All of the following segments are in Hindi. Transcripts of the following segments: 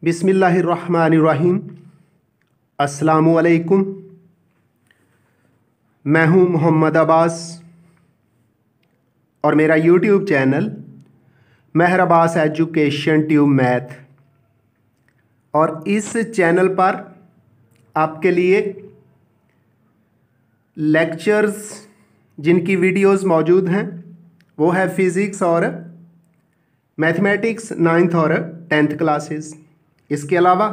बिस्मिल्लाहिर्रहमानिर्रहीम। अस्सलामुअलैकुम। मैं हूं मोहम्मद अब्बास और मेरा यूट्यूब चैनल महर अब्बास एजुकेशन ट्यूब मैथ। और इस चैनल पर आपके लिए लेक्चर्स जिनकी वीडियोस मौजूद हैं वो है फ़िज़िक्स और मैथमेटिक्स 9th और 10th क्लासेस। इसके अलावा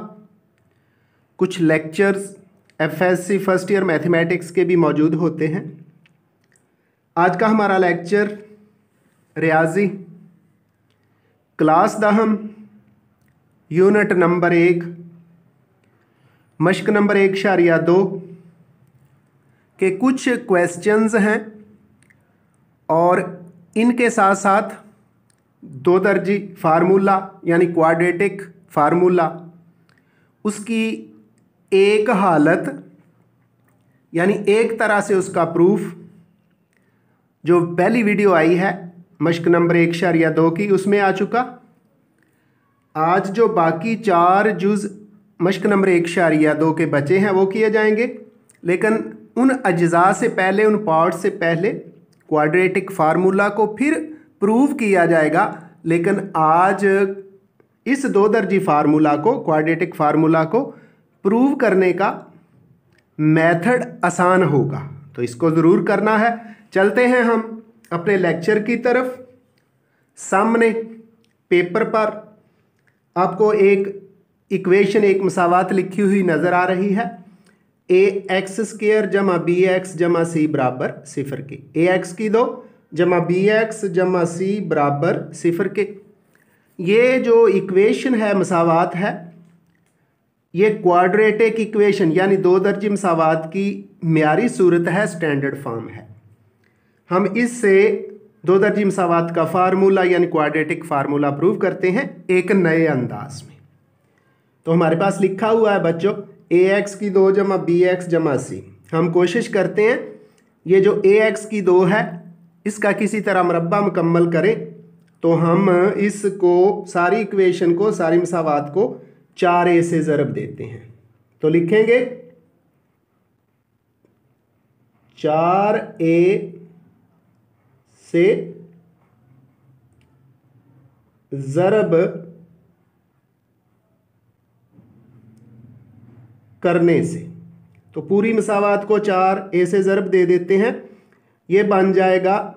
कुछ lectures FSc first year mathematics के भी मौजूद होते हैं। आज का हमारा लेक्चर रियाजी क्लास दहम यूनिट नंबर 1 मश्क नंबर 1.2 के कुछ क्वेश्चंस हैं और इनके साथ साथ दो दर्जी फार्मूला यानी क्वाड्रेटिक फार्मूला, उसकी एक हालत यानी एक तरह से उसका प्रूफ, जो पहली वीडियो आई है मश्क नंबर 1.2 की, उसमें आ चुका। आज जो बाकी 4 जुज़ मश्क नंबर 1.2 के बचे हैं वो किए जाएंगे, लेकिन उन अज्जा से पहले, उन पार्ट से पहले क्वाड्रेटिक फार्मूला को फिर प्रूव किया जाएगा। लेकिन आज इस दो दर्जी फार्मूला को, क्वाड्रेटिक फार्मूला को प्रूव करने का मेथड आसान होगा, तो इसको ज़रूर करना है। चलते हैं हम अपने लेक्चर की तरफ। सामने पेपर पर आपको एक इक्वेशन, एक मसावात लिखी हुई नज़र आ रही है। ax² जमा bx जमा c बराबर 0 के। ax की 2 जमा bx जमा c बराबर 0 के। ये जो इक्वेशन है, मसावात है, ये क्वाड्रेटिक इक्वेशन यानी दो दर्जी मसावात की म्यारी सूरत है, स्टैंडर्ड फॉर्म है। हम इससे दो दर्जी मसावात का फार्मूला यानी क्वाड्रेटिक फार्मूला प्रूव करते हैं एक नए अंदाज में। तो हमारे पास लिखा हुआ है बच्चों ax की 2 जमा bx जमा c। हम कोशिश करते हैं ये जो ax की 2 है इसका किसी तरह मुरब्बा मुकम्मल करें, तो हम इसको, सारी इक्वेशन को, सारी मसावात को 4a से ज़रब देते हैं। तो लिखेंगे 4a से ज़रब करने से, तो पूरी मसावात को 4a से ज़रब दे देते हैं। ये बन जाएगा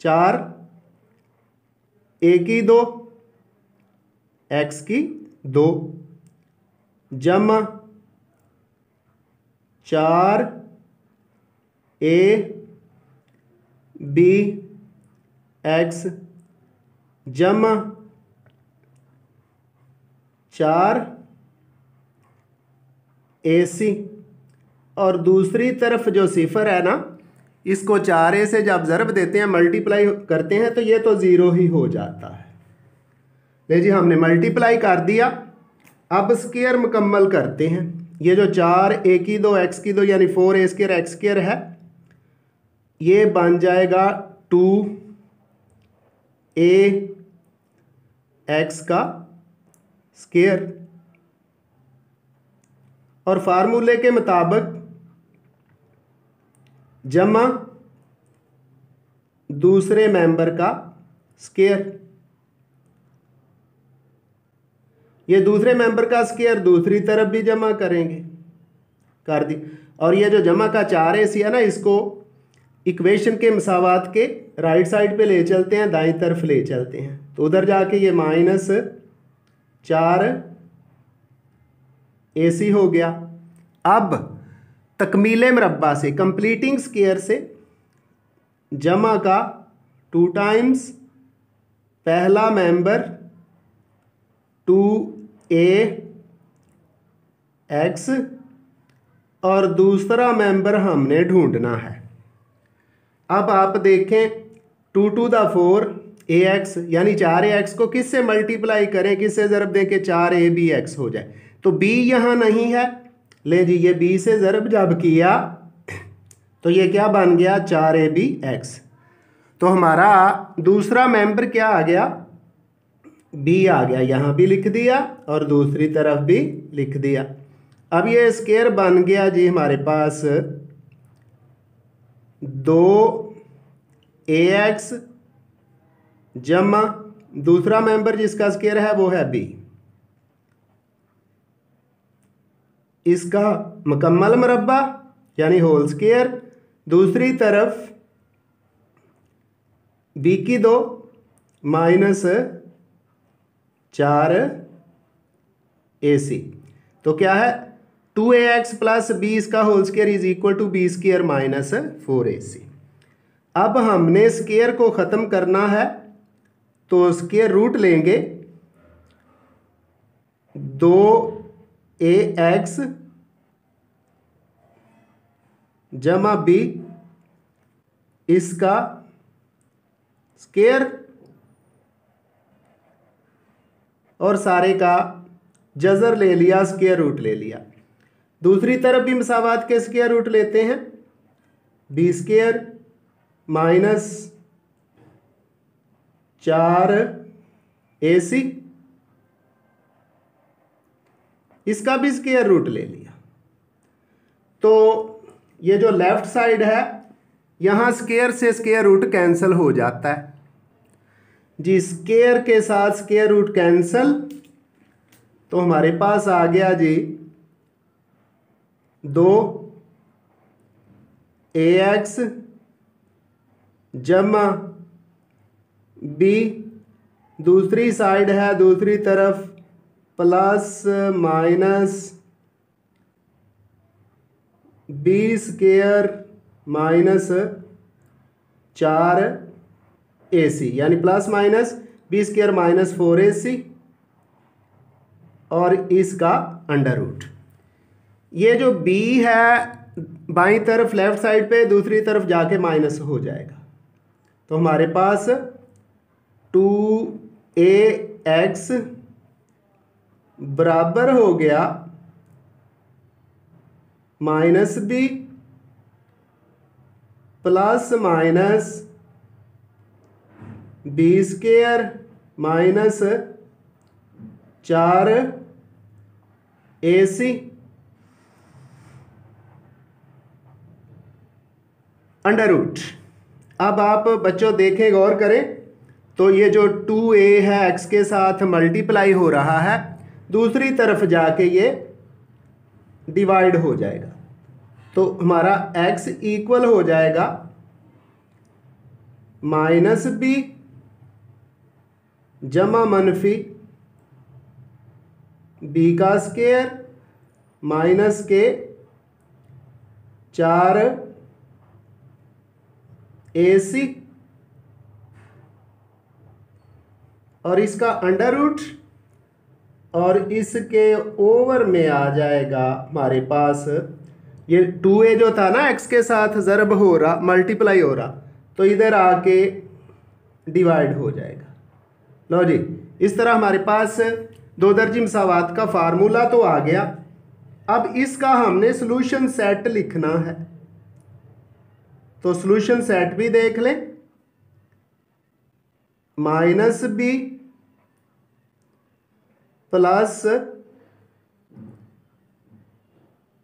4a की 2 x की 2 जमा 4a b x जमा 4 AC। और दूसरी तरफ जो सिफर है ना, इसको 4a से जब ज़रब देते हैं, मल्टीप्लाई करते हैं, तो ये तो ज़ीरो ही हो जाता है। ले जी, हमने मल्टीप्लाई कर दिया। अब स्क्वायर मुकम्मल करते हैं। ये जो 4a की 2 x की 2 यानी 4a² x² है, ये बन जाएगा 2a x का स्क्वायर। और फार्मूले के मुताबिक जमा दूसरे मेंबर का स्क्वायर। ये दूसरे मेंबर का स्क्वायर दूसरी तरफ भी जमा करेंगे, कर दी। और ये जो जमा का 4ac है ना, इसको इक्वेशन के मसावात के राइट साइड पे ले चलते हैं, दाईं तरफ ले चलते हैं, तो उधर जाके ये -4ac हो गया। अब तकमीले मुरब्बा से, कंप्लीटिंग स्क्वायर से, जमा का 2 टाइम्स पहला मेंबर 2ax और दूसरा मेंबर हमने ढूंढना है। अब आप देखें 2 to the 4 ax यानी 4ax को किससे मल्टीप्लाई करें, किससे ज़रब दें कि 4abx हो जाए। तो b यहाँ नहीं है, ले जी, ये b से ज़रब जब किया तो ये क्या बन गया, 4abx। तो हमारा दूसरा मेंबर क्या आ गया, बी आ गया, यहाँ भी लिख दिया और दूसरी तरफ भी लिख दिया। अब ये स्क्वायर बन गया जी हमारे पास 2ax जमा दूसरा मेंबर जिसका स्क्वायर है वो है बी, इसका मुकम्मल मुरब्बा यानी होल स्क्वायर, दूसरी तरफ बी की 2 माइनस 4ac। तो क्या है 2ax प्लस बी इसका whole square is equal to B square minus 4ac। अब हमने स्क्वायर को ख़त्म करना है तो स्क्वायर रूट लेंगे 2ax जमा बी इसका स्क्वायर और सारे का जज़र ले लिया, स्क्वायर रूट ले लिया। दूसरी तरफ भी मसावात के स्क्वायर रूट लेते हैं, बी स्क्वायर माइनस 4ac इसका भी स्क्वायर रूट ले लिया। तो ये जो लेफ्ट साइड है यहाँ स्क्वायर से स्क्वायर रूट कैंसिल हो जाता है जी, स्क्वायर के साथ स्क्वायर रूट कैंसिल, तो हमारे पास आ गया जी 2ax जमा बी, दूसरी साइड है दूसरी तरफ plus minus B square minus 4ac यानी plus minus B square minus 4ac और इसका अंडर रूट। ये जो b है बाईं तरफ लेफ्ट साइड पे दूसरी तरफ जाके माइनस हो जाएगा, तो हमारे पास 2ax बराबर हो गया minus B plus minus B square minus 4ac under root. अब आप बच्चों देखें गौर करें तो ये जो 2a है x के साथ मल्टीप्लाई हो रहा है, दूसरी तरफ जाके ये डिवाइड हो जाएगा, तो हमारा x इक्वल हो जाएगा माइनस बी जमा मनफी बी का स्क्वायर माइनस के 4ac और इसका अंडर रूट और इसके ओवर में आ जाएगा हमारे पास ये 2a जो था ना x के साथ ज़रब हो रहा मल्टीप्लाई हो रहा, तो इधर आके डिवाइड हो जाएगा। लो जी, इस तरह हमारे पास दो दर्जी मसावात का फार्मूला तो आ गया। अब इसका हमने सॉल्यूशन सेट लिखना है, तो सॉल्यूशन सेट भी देख लें। Minus B plus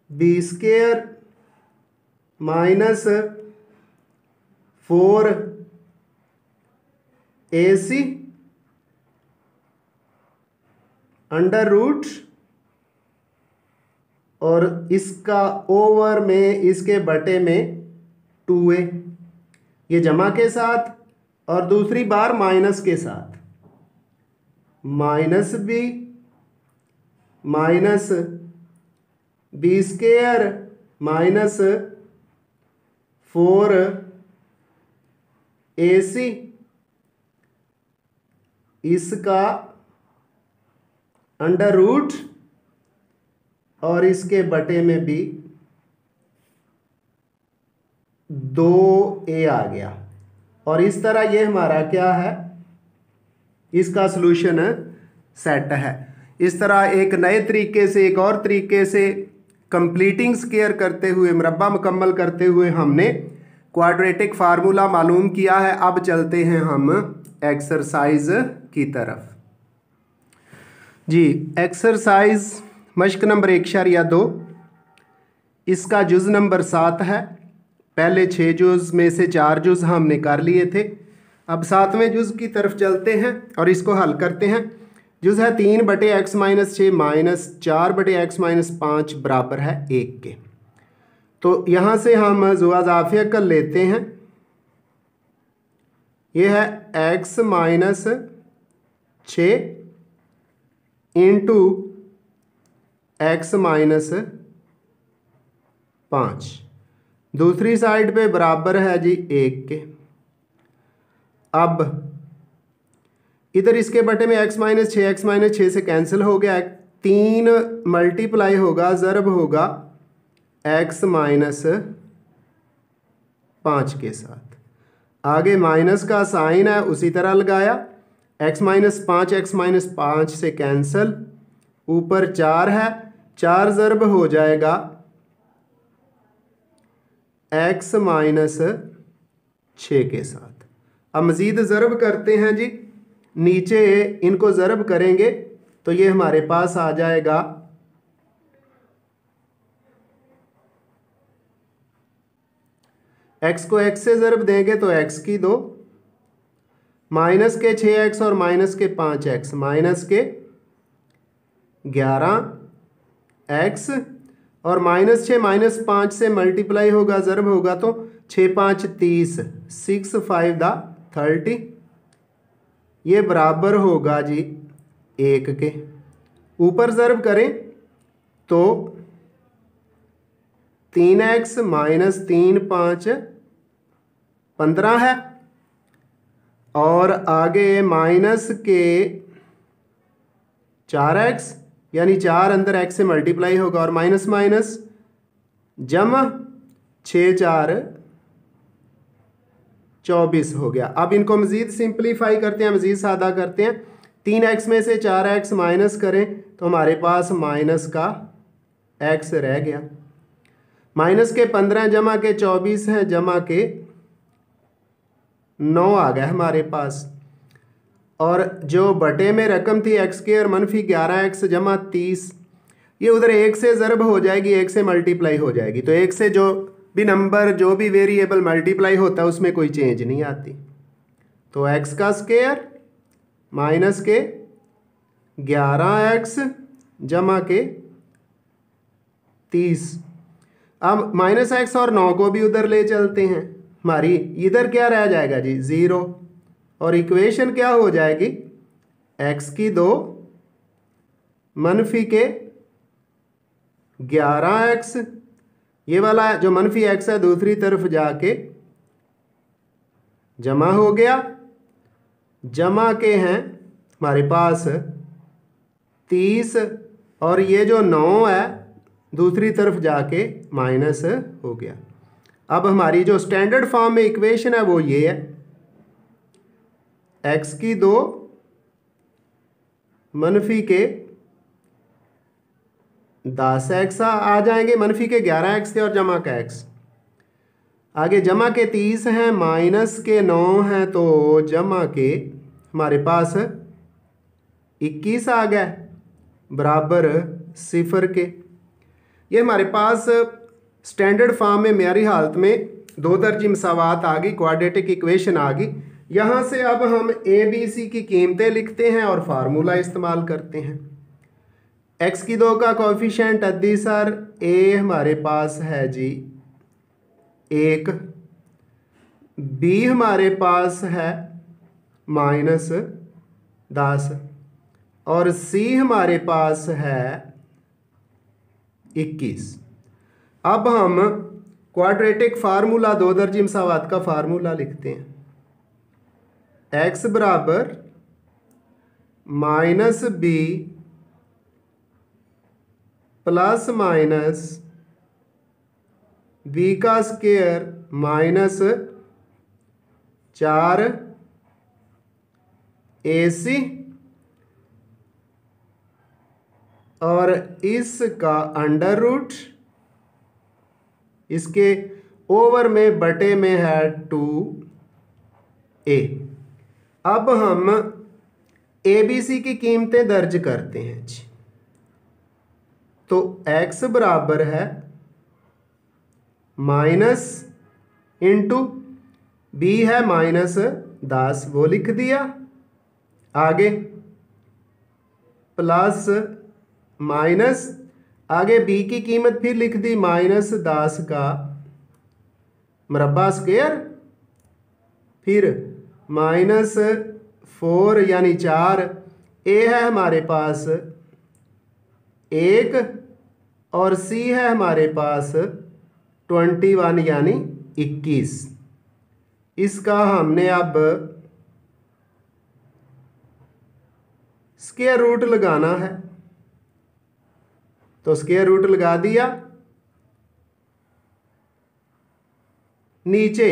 B square minus 4ac under root और इसका ओवर में इसके बटे में 2a, ये जमा के साथ और दूसरी बार माइनस के साथ minus B minus B square minus 4ac इसका अंडर रूट और इसके बटे में भी 2a आ गया। और इस तरह ये हमारा क्या है, इसका सॉल्यूशन सेट है। इस तरह एक नए तरीके से, एक और तरीके से कंप्लीटिंग स्क्वायर करते हुए, मुरब्बा मुकम्मल करते हुए हमने क्वाड्रेटिक फार्मूला मालूम किया है। अब चलते हैं हम एक्सरसाइज की तरफ। जी एक्सरसाइज मश्क नंबर 1.2 इसका जुज़ नंबर 7 है। पहले 6 जुज़ में से 4 जुज़ हमने कर लिए थे। अब 7वें जुज़ की तरफ चलते हैं और इसको हल करते हैं। जुज़ है 3/x-6 -4/x-5 बराबर है 1 के। तो यहाँ से हम ज़ुआज़ाफ़िया कर लेते हैं। ये है x-6 इंटू x-5, दूसरी साइड पे बराबर है जी 1 के। अब इधर इसके बटे में x-6 से कैंसिल हो गया। 3 मल्टीप्लाई होगा, ज़रब होगा x-5 के साथ। आगे माइनस का साइन है उसी तरह लगाया। x-5 x-5 से कैंसिल, ऊपर 4 है, 4 ज़रब हो जाएगा x-6 के साथ। अब मज़ीद ज़रब करते हैं जी, नीचे इनको ज़रब करेंगे तो ये हमारे पास आ जाएगा x को x से ज़रब देंगे तो x की 2, माइनस के 6x और माइनस के 5x, माइनस के 11x और -6 -5 से मल्टीप्लाई होगा, ज़रब होगा तो 6×5 30, 6×5 30, ये बराबर होगा जी 1 के। ऊपर ज़रब करें तो 3x - 3×5 15 है और आगे माइनस के 4x यानी 4 अंदर x से मल्टीप्लाई होगा और माइनस माइनस जमा 6×4 24 हो गया। अब इनको मज़ीद सिंपलीफाई करते हैं, मज़ीद सादा करते हैं। 3x में से 4x माइनस करें तो हमारे पास माइनस का x रह गया। माइनस के 15 जमा के 24 हैं, जमा के 9 आ गया हमारे पास। और जो बटे में रकम थी x² -11x जमा 30, ये उधर 1 से ज़रब हो जाएगी, 1 से मल्टीप्लाई हो जाएगी। तो 1 से जो भी नंबर, जो भी वेरिएबल मल्टीप्लाई होता है उसमें कोई चेंज नहीं आती। तो x का स्क्वायर माइनस के 11x जमा के 30। अब -x और 9 को भी उधर ले चलते हैं। हमारी इधर क्या रह जाएगा जी 0, और इक्वेशन क्या हो जाएगी x की 2 मनफी के 11x, ये वाला जो मनफी x है दूसरी तरफ जाके जमा हो गया, जमा के हैं हमारे पास 30 और ये जो 9 है दूसरी तरफ जाके माइनस हो गया। अब हमारी जो स्टैंडर्ड फॉर्म में इक्वेशन है वो ये है, x की 2 मनफी के 10x आ जाएंगे, मनफी के 11x थे और जमा का x। आगे जमा के 30 हैं, माइनस के 9 हैं, तो जमा के हमारे पास 21 आ गया बराबर 0 के। ये हमारे पास स्टैंडर्ड फॉर्म में मेरी हालत में 2 दर्जी मसावात आ गई, क्वाड्रेटिक इक्वेशन आ गई। यहाँ से अब हम ABC की कीमतें लिखते हैं और फार्मूला इस्तेमाल करते हैं। x की 2 का कोएफिशिएंट अद्दी सर a हमारे पास है जी 1, b हमारे पास है -10 और c हमारे पास है 21। अब हम क्वाड्रेटिक फार्मूला 2 दर्जी मसावात का फार्मूला लिखते हैं। x बराबर -b प्लस माइनस b का स्क्वायर -4ac और इसका अंडर रूट, इसके ओवर में बटे में है 2a। अब हम ABC की कीमतें दर्ज करते हैं जी। तो x बराबर है माइनस इंटू बी है -10, वो लिख दिया। आगे प्लस माइनस, आगे b की कीमत फिर लिख दी -10 का मरबा स्क्वायर, फिर -4 यानी 4, a है हमारे पास 1 और c है हमारे पास 21 यानी 21। इसका हमने अब स्क्वायर रूट लगाना है, तो स्क्वायर रूट लगा दिया। नीचे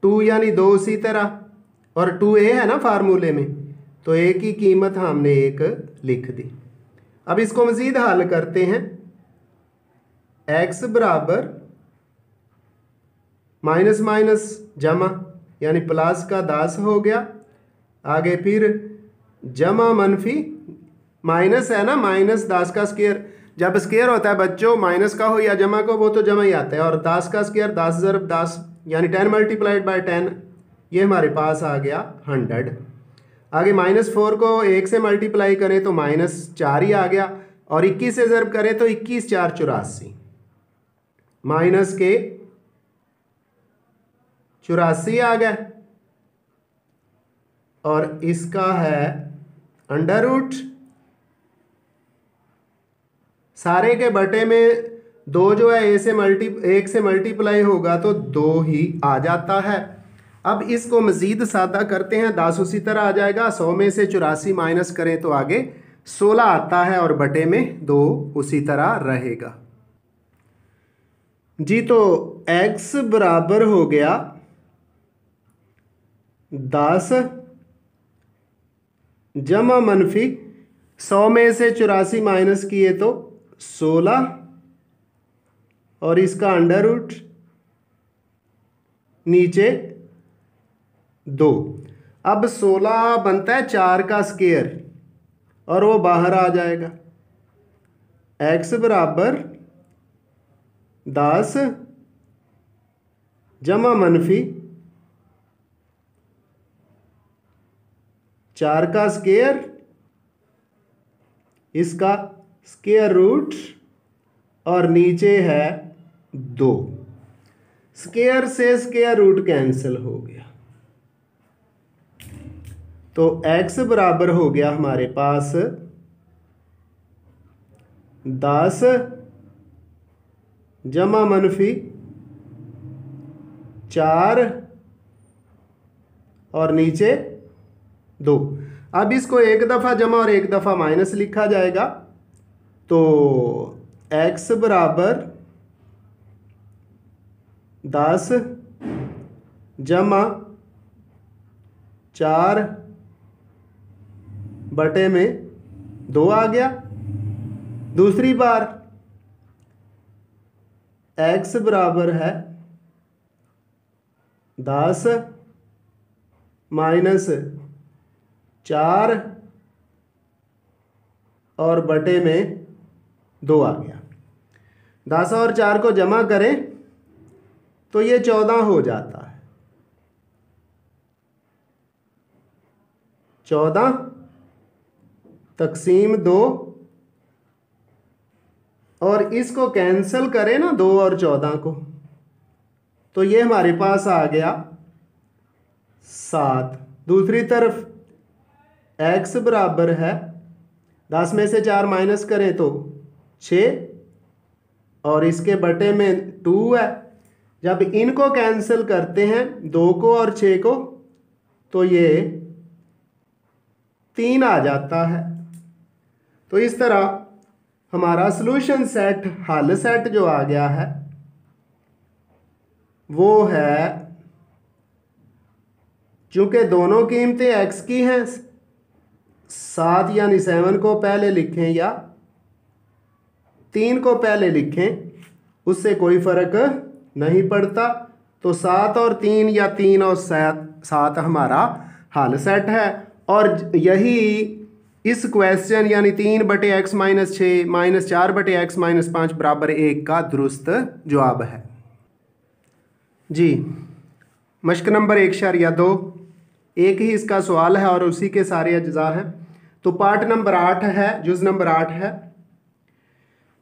2 यानी 2 उसी तरह, और 2a है ना फार्मूले में, तो a की कीमत हमने 1 लिख दी। अब इसको मज़ीद हल करते हैं। x बराबर माइनस माइनस जमा यानी प्लस का 10 हो गया। आगे फिर जमा मनफी, माइनस है ना, -10 का स्क्वायर, जब स्क्वायर होता है बच्चों माइनस का हो या जमा को, वो तो जमा ही आता है। और 10 का स्क्वायर 10 ज़रब 10 यानी 10 मल्टीप्लाइड बाय 10, ये हमारे पास आ गया 100। आगे -4 को 1 से मल्टीप्लाई करें तो -4 ही आ गया, और 21 से ज़रब करें तो 21 4 84, माइनस के 84 आ गया। और इसका है अंडर रूट, सारे के बटे में 2 जो है 1 से मल्टीप्लाई होगा तो 2 ही आ जाता है। अब इसको मज़ीद सादा करते हैं, 10 उसी तरह आ जाएगा। 100 में से 84 माइनस करें तो आगे 16 आता है, और बटे में 2 उसी तरह रहेगा जी। तो x बराबर हो गया 10 जमा मनफी 100 में से 84 माइनस किए तो 16, और इसका अंडर रूट नीचे 2। अब 16 बनता है 4 का स्क्वायर, और वो बाहर आ जाएगा। x बराबर 10 जमा मनफी 4 का स्क्वायर, इसका स्क्वायर रूट, और नीचे है 2। स्क्वायर से स्क्वायर रूट कैंसिल हो गया, तो x बराबर हो गया हमारे पास 10 जमा मनफी 4 और नीचे 2। अब इसको एक दफ़ा जमा और एक दफ़ा माइनस लिखा जाएगा, तो x बराबर 10 जमा 4 बटे में 2 आ गया। दूसरी बार x बराबर है 10 माइनस 4 और बटे में 2 आ गया। 10 और 4 को जमा करें तो ये 14 हो जाता है। 14 तकसीम 2, और इसको कैंसिल करें ना 2 और 14 को, तो ये हमारे पास आ गया 7। दूसरी तरफ x बराबर है 10 में से 4 माइनस करें तो 6, और इसके बटे में 2 है। जब इनको कैंसिल करते हैं 2 को और 6 को, तो ये 3 आ जाता है। तो इस तरह हमारा सॉल्यूशन सेट, हल सेट जो आ गया है वो है, चूंकि दोनों कीमतें x की हैं, 7 यानी 7 को पहले लिखें या 3 को पहले लिखें, उससे कोई फ़र्क नहीं पड़ता। तो 7 और 3 या 3 और 7 हमारा हल सेट है। और यही इस क्वेश्चन यानी 3/x-6 -4/x-5 बराबर 1 का दुरुस्त जवाब है जी। मश्क नंबर 1/2 एक ही इसका सवाल है और उसी के सारे अज्जा हैं। तो पार्ट नंबर 8 है, जुज़ नंबर 8 है।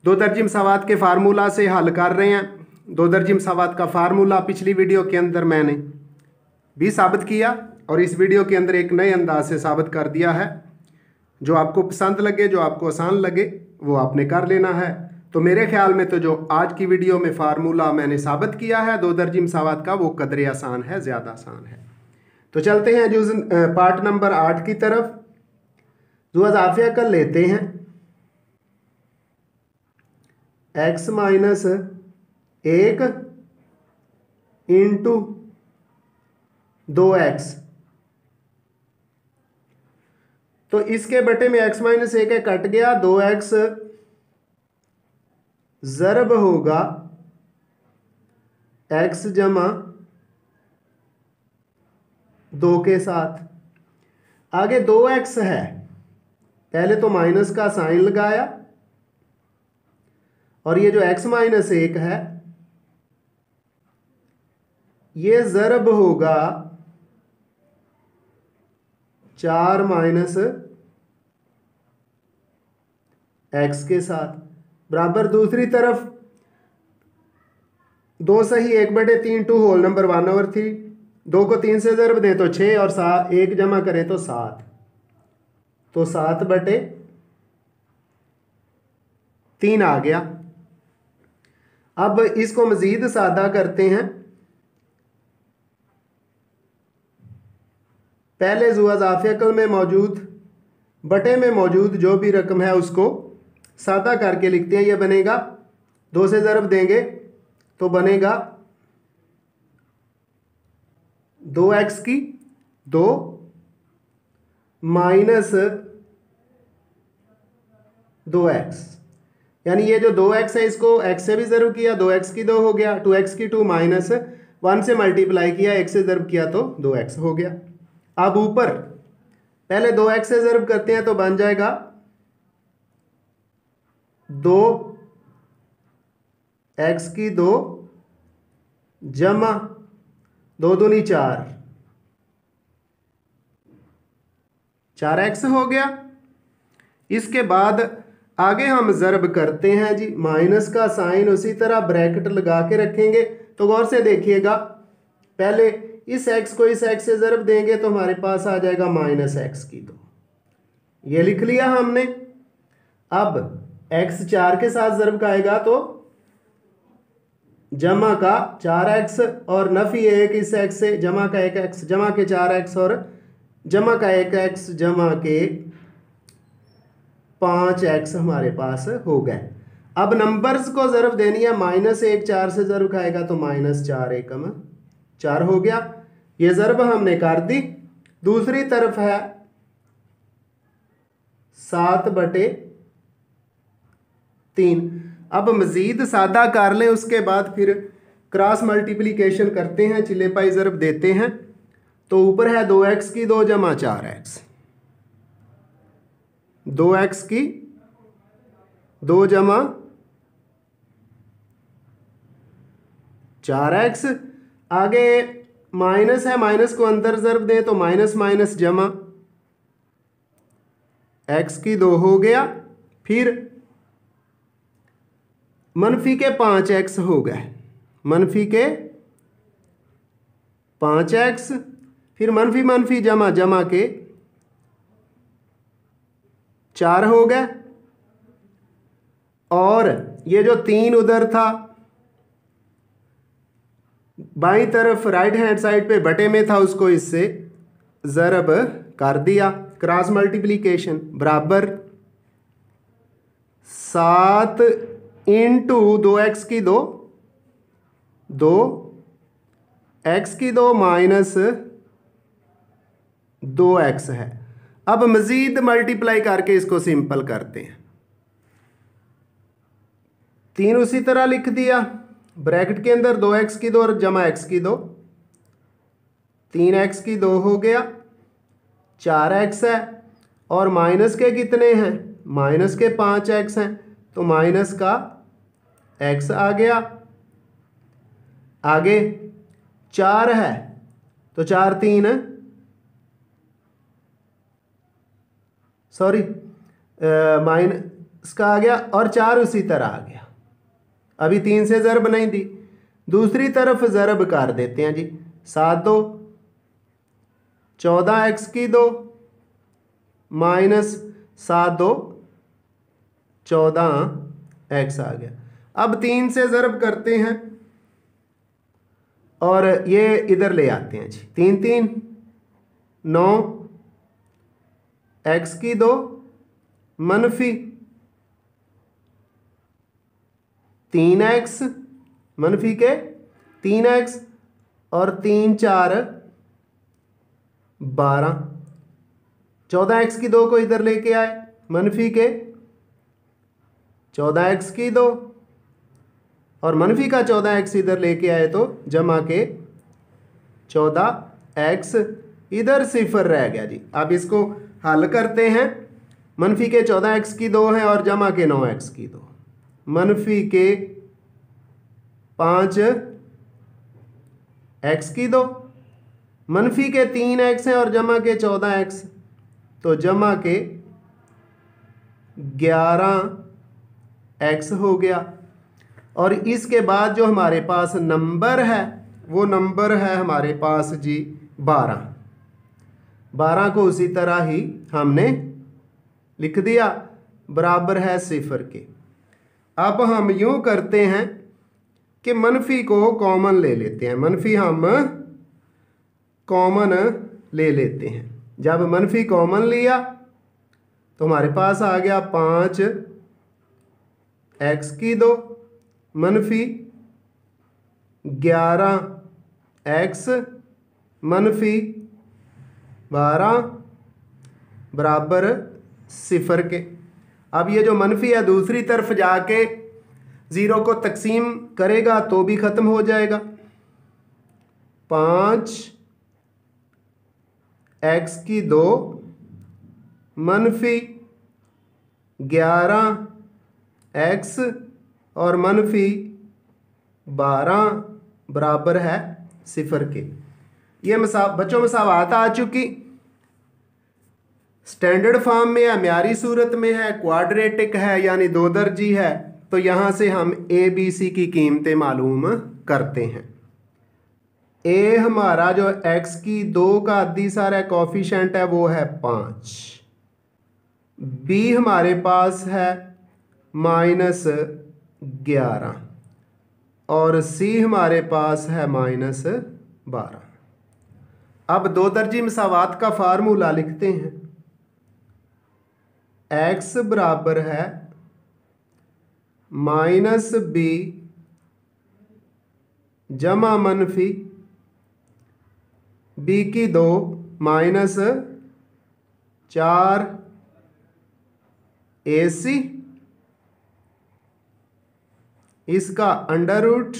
दो दर्जी मसावात के फार्मूला से हल कर रहे हैं। दो दर्जी मसावात का फार्मूला पिछली वीडियो के अंदर मैंने भी साबित किया और इस वीडियो के अंदर एक नए अंदाज से साबित कर दिया है। जो आपको पसंद लगे, जो आपको आसान लगे, वो आपने कर लेना है। तो मेरे ख्याल में तो जो आज की वीडियो में फार्मूला मैंने साबित किया है दो दर्जी मसावात का, वो कदरे आसान है, ज़्यादा आसान है। तो चलते हैं जुज़ पार्ट नंबर 8 की तरफ। जो अज़ाफ़िया कर लेते हैं x - 1 इंटू 2x, तो इसके बटे में x - 1 है, कट गया। 2x ज़रब होगा x जमा 2 के साथ। आगे 2x है, पहले तो माइनस का साइन लगाया और ये जो x - 1 है ये ज़रब होगा 4 - x के साथ, बराबर दूसरी तरफ 2 सही 1/3 2 होल नंबर 1/3। 2 को 3 से ज़रब दें तो 6 और 1 जमा करें तो 7, तो 7/3 आ गया। अब इसको मज़ीद सादा करते हैं। पहले ज़ुआज़ाफ़िकल में मौजूद बटे में मौजूद जो भी रकम है उसको सादा करके लिखते हैं। ये बनेगा 2 से ज़रब देंगे तो बनेगा 2x की 2 माइनस 2x, यानी ये जो 2x है इसको x से भी ज़रब किया, 2x की 2 हो गया। 2x की 2 माइनस 1 से मल्टीप्लाई किया, 1 से ज़रब किया तो 2x हो गया। अब ऊपर पहले 2x से ज़रब करते हैं तो बन जाएगा 2x की 2 जमा 2 दूनी 4, 4x हो गया। इसके बाद आगे हम ज़रब करते हैं जी, माइनस का साइन उसी तरह ब्रैकेट लगा के रखेंगे। तो गौर से देखिएगा, पहले इस x को इस x से ज़रब देंगे तो हमारे पास आ जाएगा -x की 2, ये लिख लिया हमने। अब x 4 के साथ ज़रब का आएगा तो जमा का 4x और नफी 1 इस x से, जमा का 1x जमा के 4x और जमा का 1x जमा के 5x हमारे पास हो गए। अब नंबर्स को ज़रब देनी है। -1 4 से ज़रब खाएगा तो -4 एकम 4 हो गया। ये ज़रब हमने कर दी। दूसरी तरफ है 7/3। अब मज़ीद सादा कर लें, उसके बाद फिर क्रॉस मल्टीप्लिकेशन करते हैं, चिल्ले पाई ज़रब देते हैं। तो ऊपर है 2x की 2 जमा 4x, 2x की 2 जमा 4x। आगे माइनस है, माइनस को अंदर ज़रब दें तो माइनस जमा x की 2 हो गया। फिर मनफी के 5x हो गए, मनफी के 5x, फिर मनफी जमा जमा के 4 हो गए। और ये जो 3 उधर था बाईं तरफ राइट हैंड साइड पे बटे में था, उसको इससे ज़रब कर दिया, क्रॉस मल्टीप्लिकेशन, बराबर 7 इंटू 2x की 2 2x की 2 माइनस 2x है। अब मज़ीद मल्टीप्लाई करके इसको सिंपल करते हैं। 3 उसी तरह लिख दिया, ब्रैकेट के अंदर 2x की 2 और जमा x की 2, 3x की 2 हो गया। 4x है और माइनस के कितने हैं, माइनस के 5x हैं, तो माइनस का x आ गया। आगे 4 है तो 4 3 सॉरी माइनस का आ गया और 4 उसी तरह आ गया। अभी 3 से ज़रब नहीं दी, दूसरी तरफ ज़रब कर देते हैं जी। 7 2 14x की 2 माइनस 7 2 14x आ गया। अब 3 से ज़रब करते हैं और ये इधर ले आते हैं जी। 3 3 9 x की 2 मनफी 3x मनफी के 3x और 3 4 12। 14x की 2 को इधर लेके आए, मनफी के 14x की 2 और मनफी का 14x इधर लेके आए तो जमा के 14x, इधर सिफर रह गया जी। अब इसको हल करते हैं। मनफी के 14x की 2 है और जमा के 9x की 2, मनफी के 5x की 2, मनफी के 3x है और जमा के 14x, तो जमा के 11x हो गया। और इसके बाद जो हमारे पास नंबर है वो नंबर है हमारे पास जी 12। 12 को उसी तरह ही हमने लिख दिया, बराबर है 0 के। अब हम यूं करते हैं कि मनफी को कॉमन ले लेते हैं। मनफी हम कॉमन ले लेते हैं। जब मनफी कॉमन लिया तो हमारे पास आ गया 5x की 2 मनफी 11x मनफी 12 बराबर 0 के। अब ये जो मनफी है दूसरी तरफ जाके 0 को तकसीम करेगा तो भी ख़त्म हो जाएगा। 5x की 2 मनफी 11x और मनफी 12 बराबर है 0 के। ये बच्चों मसावात आ चुकी। स्टैंडर्ड फॉर्म में है, म्यारी सूरत में है, क्वाड्रेटिक है यानी 2 दर्जी है। तो यहाँ से हम ए बी सी की कीमतें मालूम करते हैं। ए हमारा जो x की 2 का अद्दी सारा कोफिशिएंट है वो है 5। बी हमारे पास है -11 और सी हमारे पास है -12। अब 2 दर्जी मसावात का फार्मूला लिखते हैं। x बराबर है -b जमा मनफी b की 2 -4ac इसका अंडर रूट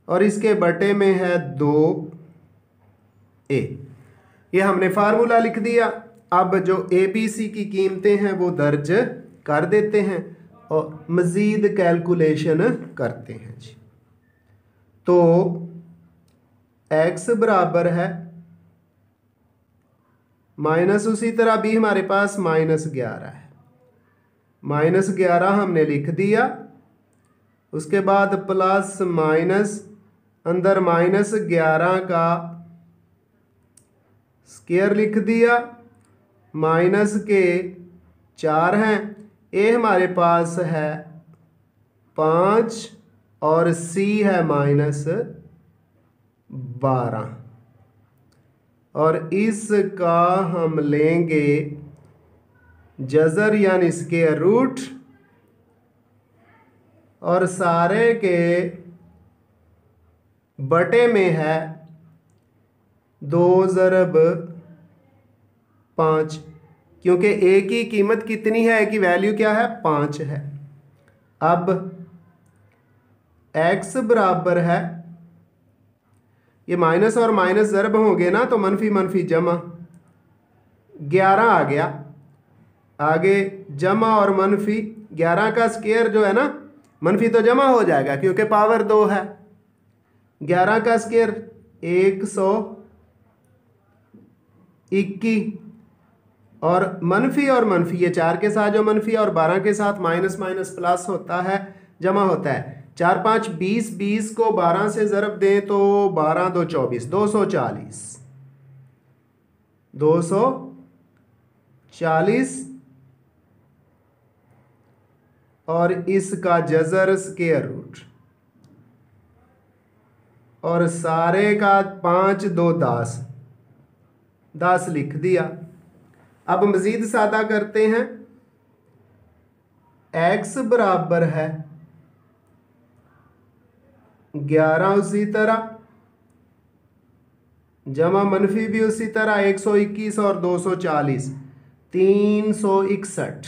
और इसके बटे में है 2a। ये हमने फार्मूला लिख दिया। अब जो ए बी सी की कीमतें हैं वो दर्ज कर देते हैं और मज़ीद कैलकुलेशन करते हैं जी। तो x बराबर है माइनस, उसी तरह b हमारे पास -11 है, -11 हमने लिख दिया। उसके बाद प्लस माइनस, अंदर -11 का स्क्वायर लिख दिया, माइनस के 4 हैं। ए हमारे पास है 5 और सी है -12 और इसका हम लेंगे जज़र यानी स्क्वायर रूट और सारे के बटे में है 2 ज़रब 5, क्योंकि ए की कीमत कितनी है, ए की वैल्यू क्या है, 5 है। अब x बराबर है, ये माइनस और माइनस ज़रब होंगे ना, तो मनफी मनफी जमा, 11 आ गया। आगे जमा और मनफी, 11 का स्क्वायर जो है ना, मनफी तो जमा हो जाएगा क्योंकि पावर 2 है। 11 का स्क्वायर 121, और मनफी ये 4 के साथ जो मनफी और 12 के साथ माइनस माइनस प्लस होता है, जमा होता है। 4 5 20, 20 को 12 से ज़रब दें तो 12 2 24, 240, 240, और इसका जज़र स्क्वायर रूट, और सारे का 5 2 10, 10 लिख दिया। अब मज़ीद सादा करते हैं। x बराबर है 11 उसी तरह, जमा मनफी भी उसी तरह 121 और 240, 361,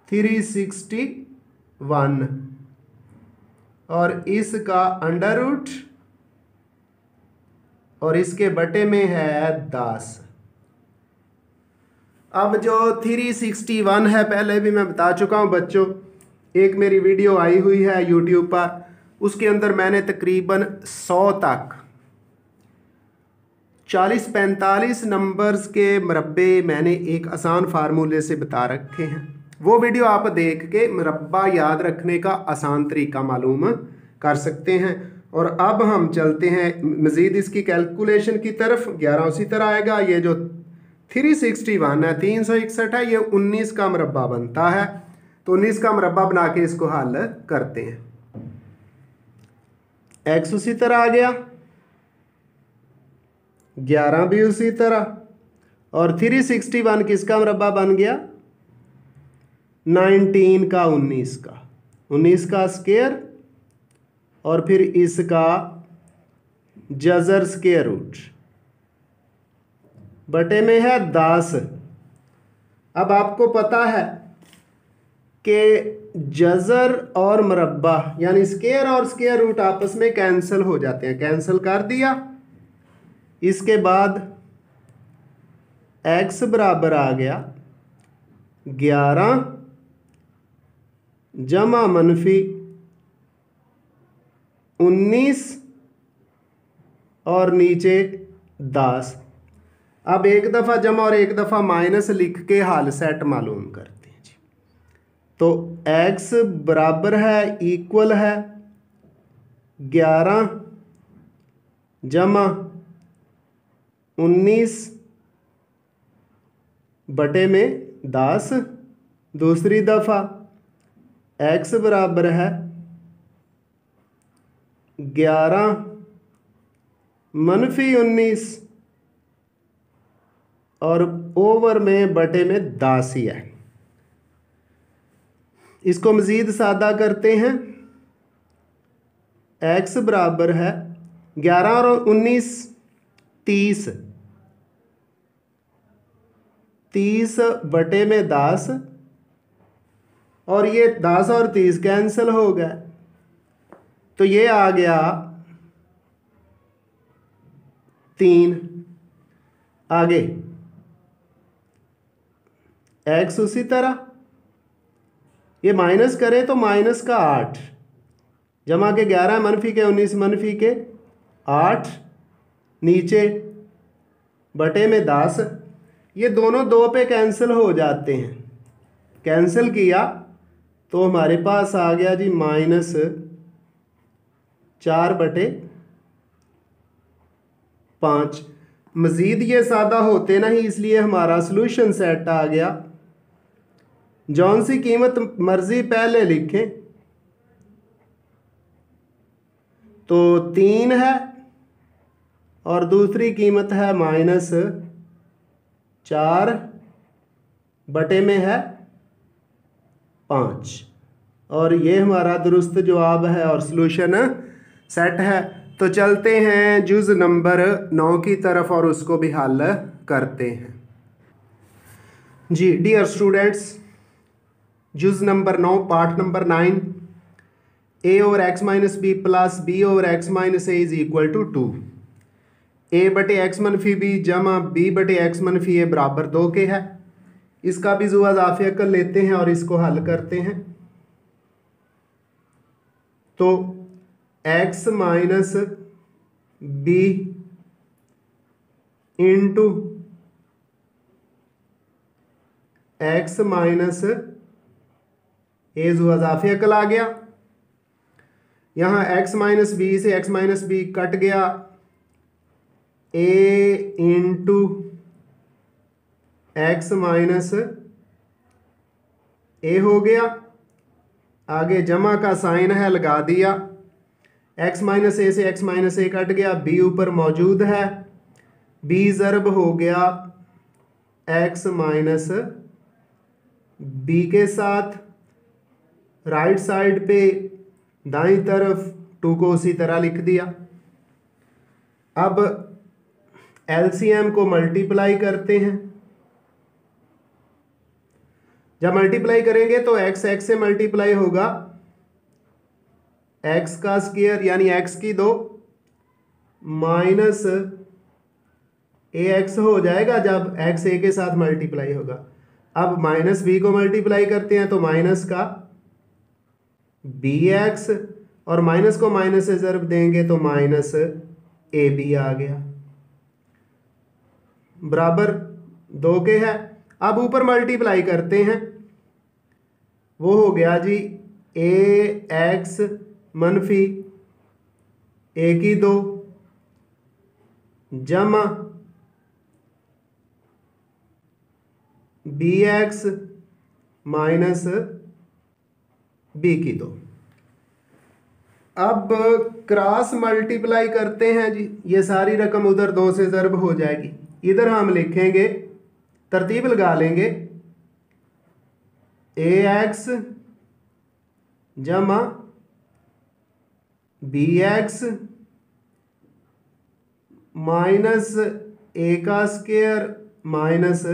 361, और इसका अंडर रूट, और इसके बटे में है 10। अब जो 361 है, पहले भी मैं बता चुका हूं बच्चों, एक मेरी वीडियो आई हुई है यूट्यूब पर, उसके अंदर मैंने तकरीबन 100 तक 40-45 नंबर्स के मरबे मैंने एक आसान फार्मूले से बता रखे हैं। वो वीडियो आप देख के मरबा याद रखने का आसान तरीका मालूम कर सकते हैं। और अब हम चलते हैं मज़ीद इसकी कैलकुलेशन की तरफ। 11 उसी तरह आएगा। ये जो 361 है, 361 है, ये 19 का मरबा बनता है। तो 19 का मरबा बना के इसको हल करते हैं। x उसी तरह आ गया, 11 भी उसी तरह, और 361 किसका मरबा बन गया? 19 का 19 का, 19 का स्क्वायर, और फिर इसका जज़र स्क्वायर रूट, बटे में है 10। अब आपको पता है कि जज़र और मरबा यानी स्क्वायर और स्क्वायर रूट आपस में कैंसिल हो जाते हैं। कैंसिल कर दिया। इसके बाद x बराबर आ गया 11 जमा मनफी 19 और नीचे 10। अब एक दफ़ा जमा और एक दफ़ा माइनस लिख के हाल सेट मालूम करते हैं जी। तो x बराबर है, इक्वल है 11 जमा 19 बटे में 10। दूसरी दफ़ा x बराबर है 11 मनफी 19 और ओवर में बटे में 10 ही है। इसको मज़ीद सादा करते हैं। x बराबर है 11 और 19 30, 30 बटे में 10, और ये 10 और 30 कैंसिल हो गए। तो ये आ गया 3। आगे x उसी तरह, ये माइनस करें तो माइनस का 8, जमा के 11 मनफी के 19 मनफी के 8, नीचे बटे में 10। ये दोनों 2 पे कैंसिल हो जाते हैं। कैंसिल किया तो हमारे पास आ गया जी -4/5। मज़ीद ये सादा होते नहीं, इसलिए हमारा सॉल्यूशन सेट आ गया। जौन सी कीमत मर्जी पहले लिखें, तो 3 है और दूसरी कीमत है -4 बटे में है 5, और ये हमारा दुरुस्त जवाब है और सॉल्यूशन सेट है। तो चलते हैं जुज़ नंबर 9 की तरफ और उसको भी हल करते हैं जी। डियर स्टूडेंट्स, जुज़ number 9 part number 9, a over x minus B plus b over x minus a is equal to 2। A बटे एक्स मनफी बी जमा बी बटे एक्स मनफी ए बराबर 2 के है। इसका भी जुआ इजाफी अकल लेते हैं और इसको हल करते हैं। तो x minus b into x minus a जुआ इजाफी अकल आ गया। यहाँ एक्स माइनस बी से एक्स माइनस बी कट गया, a into x minus a हो गया। आगे जमा का साइन है लगा दिया, एक्स माइनस ए से एक्स माइनस ए कट गया, बी ऊपर मौजूद है, बी ज़रब हो गया एक्स माइनस बी के साथ। राइट साइड पे दाईं तरफ 2 को उसी तरह लिख दिया। अब एलसीएम को मल्टीप्लाई करते हैं। जब मल्टीप्लाई करेंगे तो एक्स एक्स से मल्टीप्लाई होगा, एक्स का स्क्वायर यानी एक्स की 2 माइनस ए एक्स हो जाएगा जब एक्स ए के साथ मल्टीप्लाई होगा। अब माइनस बी को मल्टीप्लाई करते हैं तो माइनस का बी एक्स और माइनस को माइनस से ज़रब देंगे तो माइनस ए बी आ गया, बराबर 2 के है। अब ऊपर मल्टीप्लाई करते हैं, वो हो गया जी ए एक्स मनफी ए की 2 जमा बी एक्स माइनस बी की 2। अब क्रॉस मल्टीप्लाई करते हैं जी, ये सारी रकम उधर 2 से ज़रब हो जाएगी। इधर हम लिखेंगे, तरतीब लगा लेंगे, ए एक्स जमा बी एक्स माइनस ए का स्क्वायर माइनस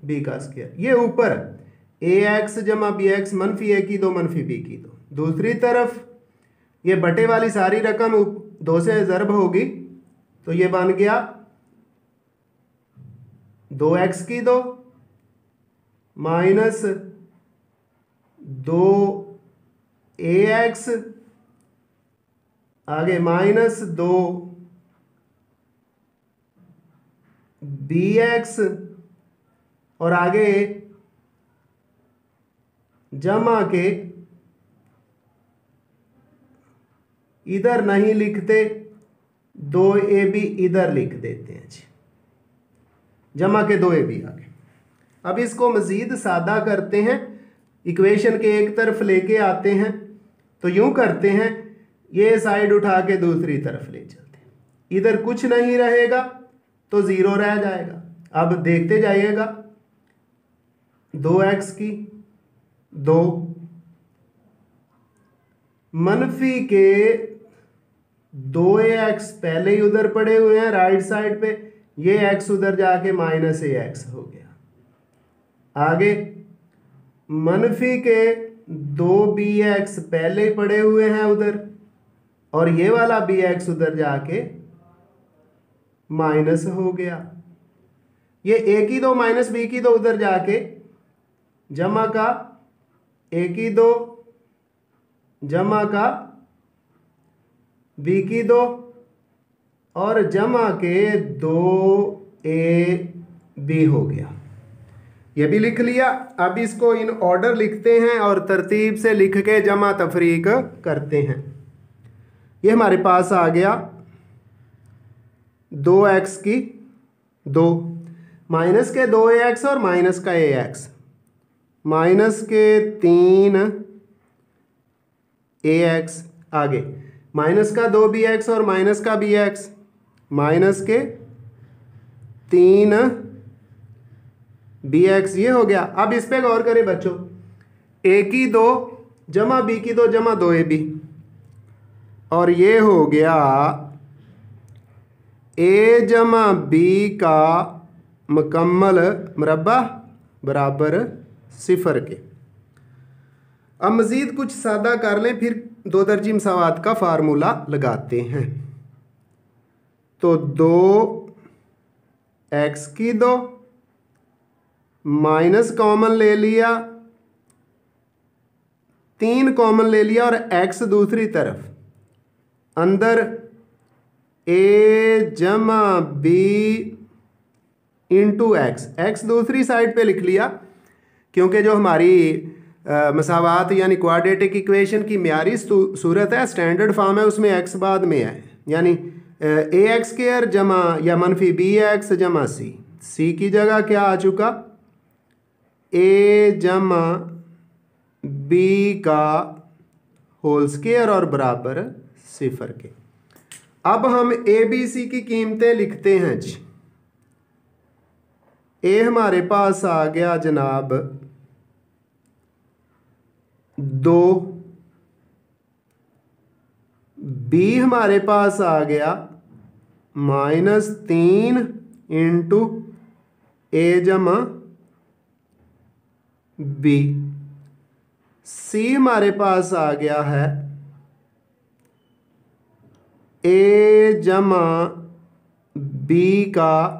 बी का स्क्वायर। ये ऊपर ए एक्स जमा बी एक्स मनफी ए की 2 मनफी बी की 2। दूसरी तरफ ये बटे वाली सारी रकम 2 से ज़रब होगी तो ये बन गया 2x की 2 माइनस 2ax, आगे माइनस 2bx और आगे जमा के इधर नहीं लिखते, 2ab इधर लिख देते हैं जी, जमा के 2ab आगे। अब इसको मज़ीद सादा करते हैं, इक्वेशन के एक तरफ लेके आते हैं। तो यूं करते हैं, ये साइड उठा के दूसरी तरफ ले चलते हैं, इधर कुछ नहीं रहेगा तो 0 रह जाएगा। अब देखते जाइएगा, 2x की 2 मनफी के 2ax पहले ही उधर पड़े हुए हैं राइट साइड पे, ये x उधर जाके माइनस ax हो गया। आगे मनफी के 2bx पहले ही पड़े हुए हैं उधर और ये वाला bx उधर जाके माइनस हो गया। ये a की 2 माइनस b की 2 उधर जाके जमा का a की 2 जमा का b की 2 और जमा के 2ab हो गया। ये भी लिख लिया। अब इसको इन ऑर्डर लिखते हैं और तरतीब से लिख के जमा तफरीक करते हैं। ये हमारे पास आ गया 2x की 2 माइनस के 2ax और माइनस का ax, माइनस के 3ax, आगे माइनस का 2bx और माइनस का bx, माइनस के 3bx, ये हो गया। अब इस पे गौर करें बच्चों, a की 2 जमा b की 2 जमा 2ab और ये हो गया a जमा b का मुकम्मल मुरब्बा बराबर 0 के। अब मज़ीद कुछ सादा कर लें, फिर दो दर्जी मसावात का फार्मूला लगाते हैं। तो 2x की 2 माइनस कॉमन ले लिया, 3 कॉमन ले लिया और x दूसरी तरफ, अंदर a जमा b इंटू एक्स दूसरी साइड पे लिख लिया, क्योंकि जो हमारी मसावात यानी क्वाड्रेटिक इक्वेशन की म्यारी सूरत है, स्टैंडर्ड फॉर्म है, उसमें x बाद में है, यानी ए एक्स स्क्वायर जमा या मनफी बी एक्स जमा सी की जगह क्या आ चुका, ए जमा बी का होल स्क्वायर और बराबर 0 के। अब हम ए बी सी की कीमतें लिखते हैं जी। ए हमारे पास आ गया जनाब 2, बी हमारे पास आ गया -3 इंटू ए जमा बी, सी हमारे पास आ गया है ए जमा बी का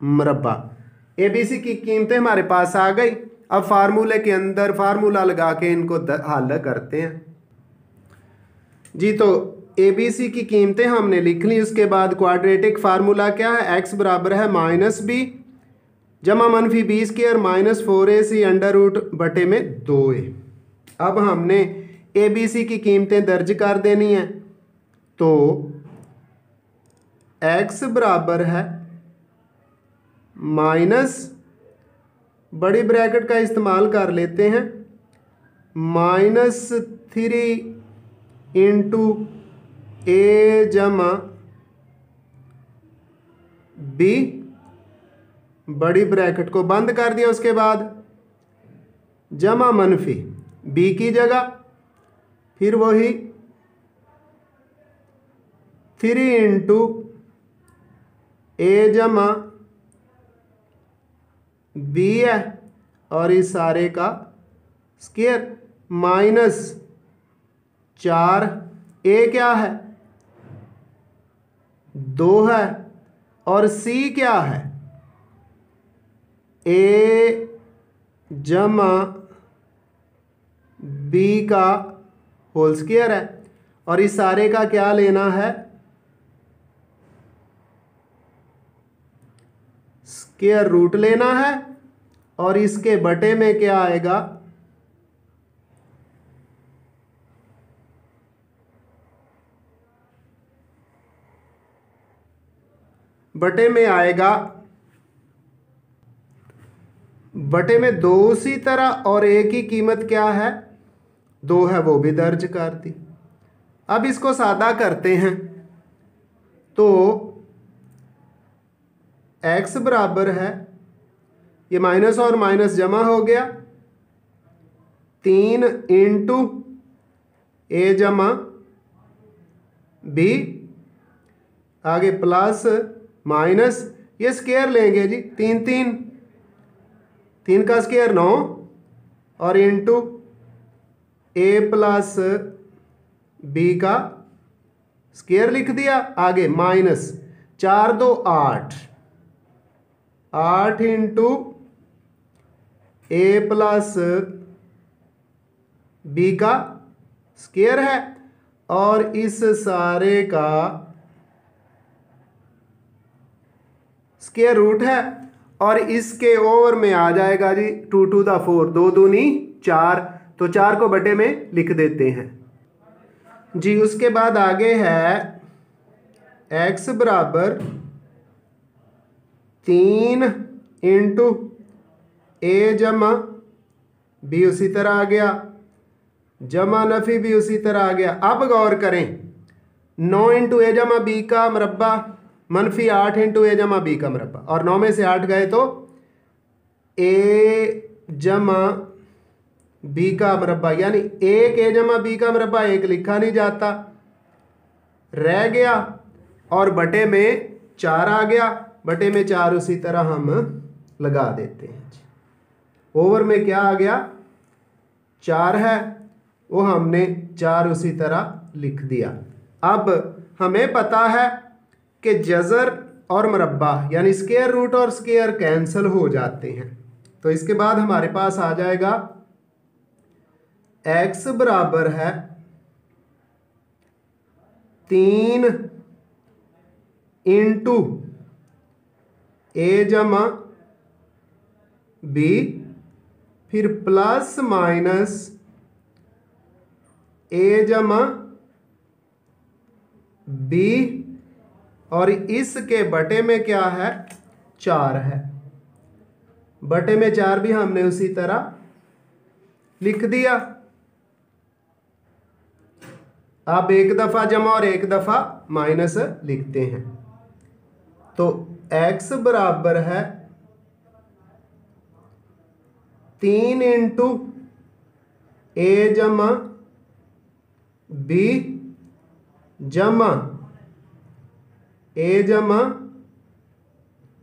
मरबा। ए बी सी की कीमतें हमारे पास आ गई। अब फार्मूले के अंदर फार्मूला लगा के इनको हल करते हैं जी। तो ए बी सी की कीमतें हमने लिख ली। उसके बाद क्वाड्रेटिक फार्मूला क्या है, एक्स बराबर है -b जमा मनफी B square -4ac under root बटे में 2a। अब हमने ए बी सी की कीमतें दर्ज कर देनी है। तो x बराबर है माइनस, बड़ी ब्रैकेट का इस्तेमाल कर लेते हैं, -3 इंटू ए जमा बी, बड़ी ब्रैकेट को बंद कर दिया। उसके बाद जमा मनफी बी की जगह फिर वही 3 इंटू ए जमा बी है और इस सारे का स्क्वायर -4, ए क्या है 2 है और सी क्या है ए जमा बी का होल स्क्वायर है और इस सारे का क्या लेना है, स्क्वायर रूट लेना है। और इसके बटे में क्या आएगा, बटे में आएगा, बटे में 2 उसी तरह और ए की कीमत क्या है 2 है, वो भी दर्ज कर दी। अब इसको सादा करते हैं। तो x बराबर है, ये माइनस और माइनस जमा हो गया, 3 इंटू ए जमा बी, आगे प्लस माइनस, ये स्क्वायर लेंगे जी, 3 का स्क्वायर 9 और इंटू ए प्लस बी का स्क्वायर लिख दिया। आगे माइनस 4 2 8 इंटू ए प्लस बी का स्क्वायर है और इस सारे का स्क्वायर रूट है और इसके ओवर में आ जाएगा जी 2 टू द 4, 2 दूनी 4, तो 4 को बटे में लिख देते हैं जी। उसके बाद आगे है x बराबर 3 इंटू ए जमा बी, उसी तरह आ गया, जमा नफी भी उसी तरह आ गया। अब गौर करें, 9 इंटू ए जमा बी का मरबा मनफी 8 इंटू ए जमा बी का मरबा, और 9 में से 8 गए तो ए जमा बी का मरबा, यानी 1 ए जमा बी का मरबा 1 लिखा नहीं जाता, रह गया और बटे में 4 आ गया, बटे में 4 उसी तरह हम लगा देते हैं। ओवर में क्या आ गया 4 है वो हमने 4 उसी तरह लिख दिया। अब हमें पता है कि जज़र और मुरब्बा यानी स्क्वायर रूट और स्क्वायर कैंसिल हो जाते हैं, तो इसके बाद हमारे पास आ जाएगा x बराबर है 3 इंटू ए जमा बी, फिर प्लस माइनस ए जमा बी, और इसके बटे में क्या है 4 है, बटे में 4 भी हमने उसी तरह लिख दिया। अब एक दफ़ा जमा और एक दफ़ा माइनस लिखते हैं, तो x बराबर है 3 इंटू ए जमा बी जमा ए जमा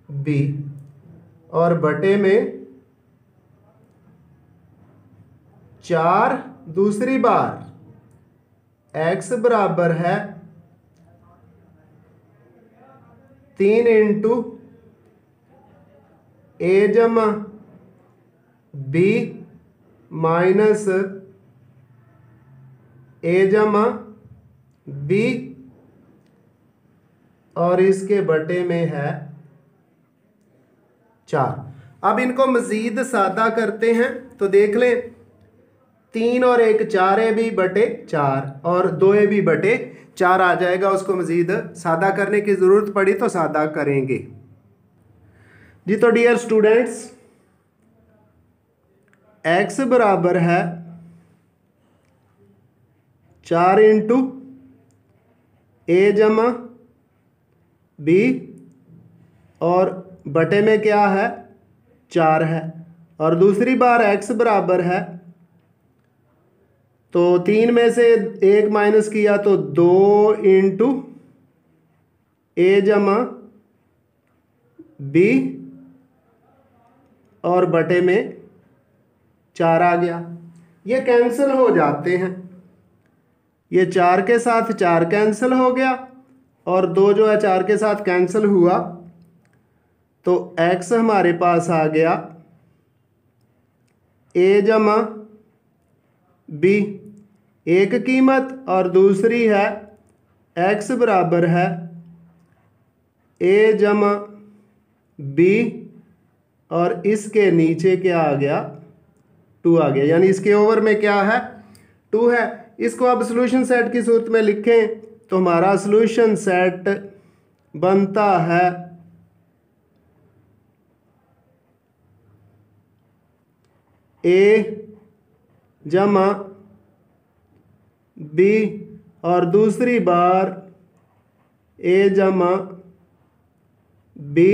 बी, और बटे में 4 दूसरी बार x बराबर है 3 इंटू ए जमा बी माइनस ए जमा बी, और इसके बटे में है 4। अब इनको मज़ीद सादा करते हैं, तो देख लें 3 और 1 4 ए बी बटे 4 और 2 ए बी बटे 4 आ जाएगा। उसको मज़ीद सादा करने की ज़रूरत पड़ी तो सादा करेंगे जी। तो डियर स्टूडेंट्स, x बराबर है 4 इंटू ए जमा बी, और बटे में क्या है 4 है, और दूसरी बार x बराबर है, तो 3 में से 1 माइनस किया तो 2 इंटू ए जमा बी, और बटे में 4 आ गया। ये कैंसिल हो जाते हैं, ये 4 के साथ 4 कैंसिल हो गया, और 2 जो है 4 के साथ कैंसिल हुआ, तो x हमारे पास आ गया a जमा b, एक कीमत, और दूसरी है x बराबर है a जमा b, और इसके नीचे क्या आ गया 2 आ गया, यानी इसके ओवर में क्या है 2 है। इसको अब सॉल्यूशन सेट की सूरत में लिखें तो हमारा सॉल्यूशन सेट बनता है a जमा b, और दूसरी बार a जमा b,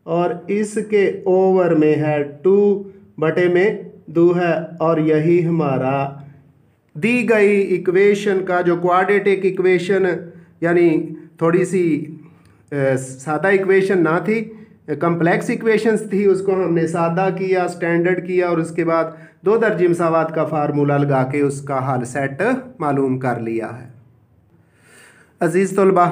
और इसके ओवर में है 2 बटे में 2 है, और यही हमारा दी गई इक्वेशन का जो क्वाड्रेटिक इक्वेशन, यानी थोड़ी सी सादा इक्वेशन ना थी, कम्प्लेक्स इक्वेशंस थी, उसको हमने सादा किया, स्टैंडर्ड किया, और उसके बाद 2 दर्जे मसावात का फार्मूला लगा के उसका हल सेट मालूम कर लिया है। अजीज़ तलबा,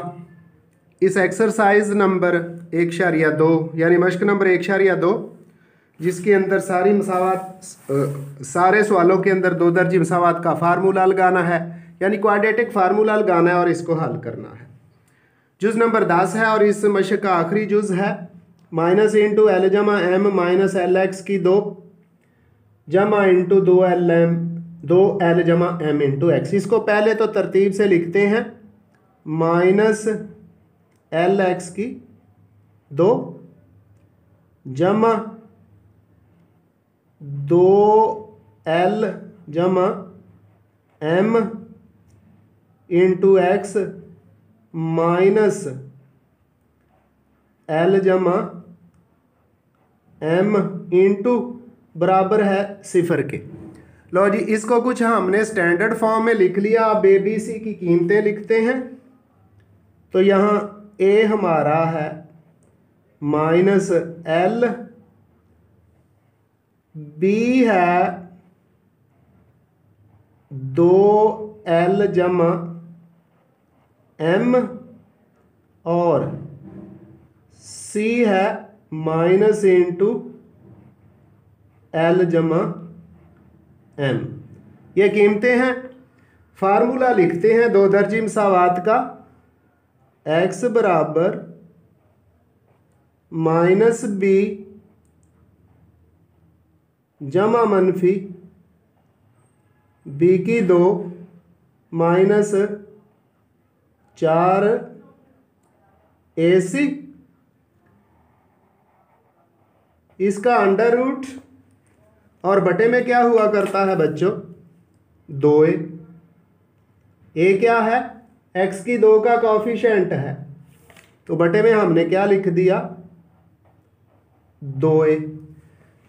इस एक्सरसाइज नंबर 1.2 यानी मश्क नंबर 1.2, जिसके अंदर सारी मसावात, सारे सवालों के अंदर 2 दर्जे मसावात का फार्मूला लगाना है, यानी क्वाड्रेटिक फार्मूला लगाना है और इसको हल करना है। जुज़ नंबर 10 है और इस मश्क का आखिरी जुज़ है। माइनस इंटू एल जमा एम माइनस एल एक्स की 2 जमा इंटू 2 एल जमा एम इंटू एक्स। इसको पहले तो तरतीब से लिखते हैं, माइनस एल एक्स की 2 जमा 2l जमा m into x minus l जमा m इंटू बराबर है 0 के। लो जी, इसको कुछ हमने स्टैंडर्ड फॉर्म में लिख लिया। अब ABC की कीमतें लिखते हैं, तो यहाँ A हमारा है माइनस L, B है 2L जमा M और C है माइनस इंटू L जमा M। ये कीमतें हैं। फार्मूला लिखते हैं दो दर्जी मसावात का। x बराबर माइनस बी जमा मनफी बी की 2 माइनस 4 AC, इसका अंडर रूट और बटे में क्या हुआ करता है बच्चों 2a। a क्या है x की 2 का कॉफिशेंट है, तो बटे में हमने क्या लिख दिया 2a।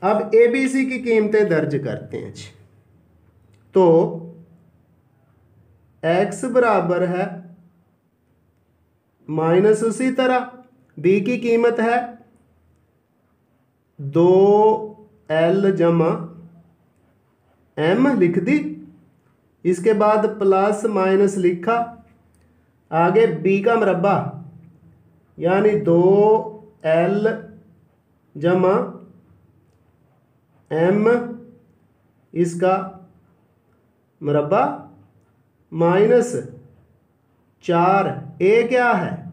अब ABC की कीमतें दर्ज करते हैं जी। तो x बराबर है माइनस उसी तरह b की कीमत है 2L जमा M लिख दी, इसके बाद प्लस माइनस लिखा, आगे b का मरबा यानी 2L जमा M इसका मरबा माइनस 4 a क्या है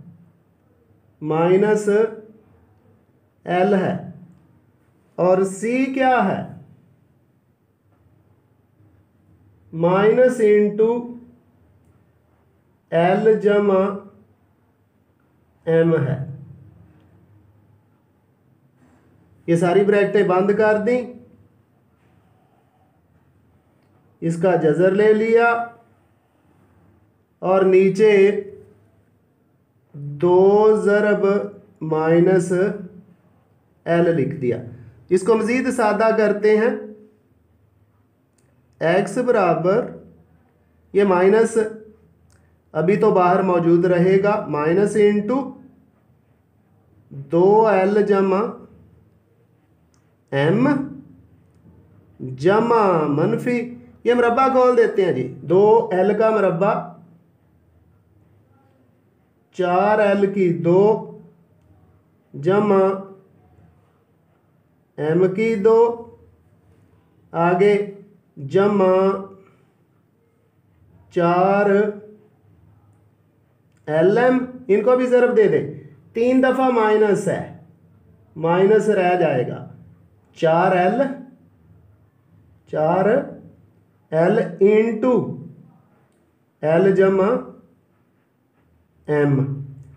माइनस L है और C क्या है माइनस इंटू L जमा M है। ये सारी ब्रैकेटें बंद कर दी, इसका जज़र ले लिया और नीचे 2 ज़रब माइनस L लिख दिया। इसको मज़ीद सादा करते हैं। x बराबर ये माइनस अभी तो बाहर मौजूद रहेगा माइनस इंटू 2L जमा M जमा मनफी, ये मरबा खोल देते हैं जी 2L का मरबा 4L की 2 जमा M की 2 आगे जमा 4LM, इनको भी ज़रब दे दें, 3 दफ़ा माइनस है माइनस रह जाएगा 4L इंटू L जमा M।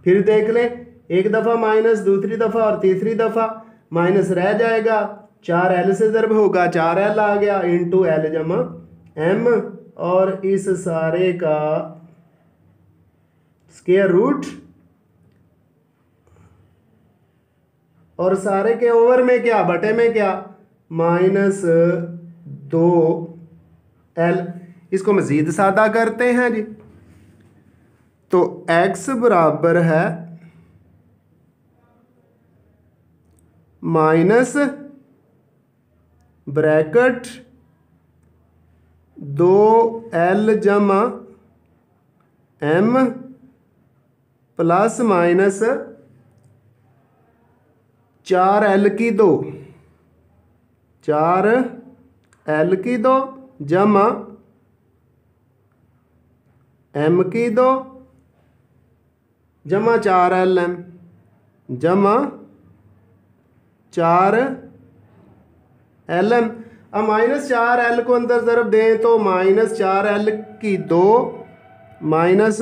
फिर देख लें, एक दफ़ा माइनस, दूसरी दफ़ा और तीसरी दफ़ा माइनस रह जाएगा, 4L से ज़रब होगा 4L आ गया इंटू L जमा M और इस सारे का स्क्वायर रूट और सारे के ओवर में क्या बटे में क्या माइनस 2L। इसको मज़ीद सादा करते हैं जी। तो x बराबर है माइनस ब्रैकेट 2L जमा M प्लस माइनस 4L की 2 4L की 2 जमा M की 2 जमा 4LM जमा 4LM। अब माइनस 4L को अंदर ज़रब दें तो माइनस 4L की 2 माइनस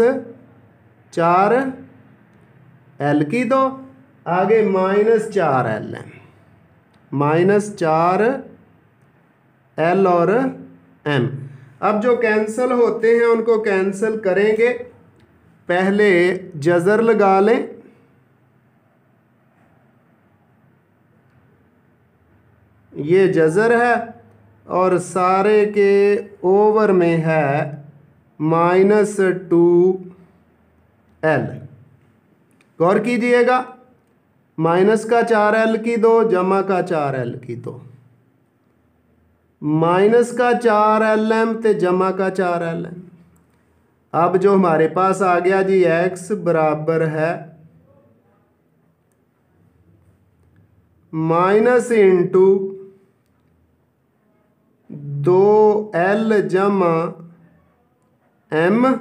4L की 2 आगे माइनस 4LM माइनस 4L और M। अब जो कैंसिल होते हैं उनको कैंसिल करेंगे। पहले जज़र लगा लें, ये जज़र है और सारे के ओवर में है माइनस 2L। गौर कीजिएगा, माइनस का 4L की 2 जमा का 4L की 2 माइनस का 4lm तो जमा का 4lm। अब जो हमारे पास आ गया जी x बराबर है माइनस इंटू 2l जमा m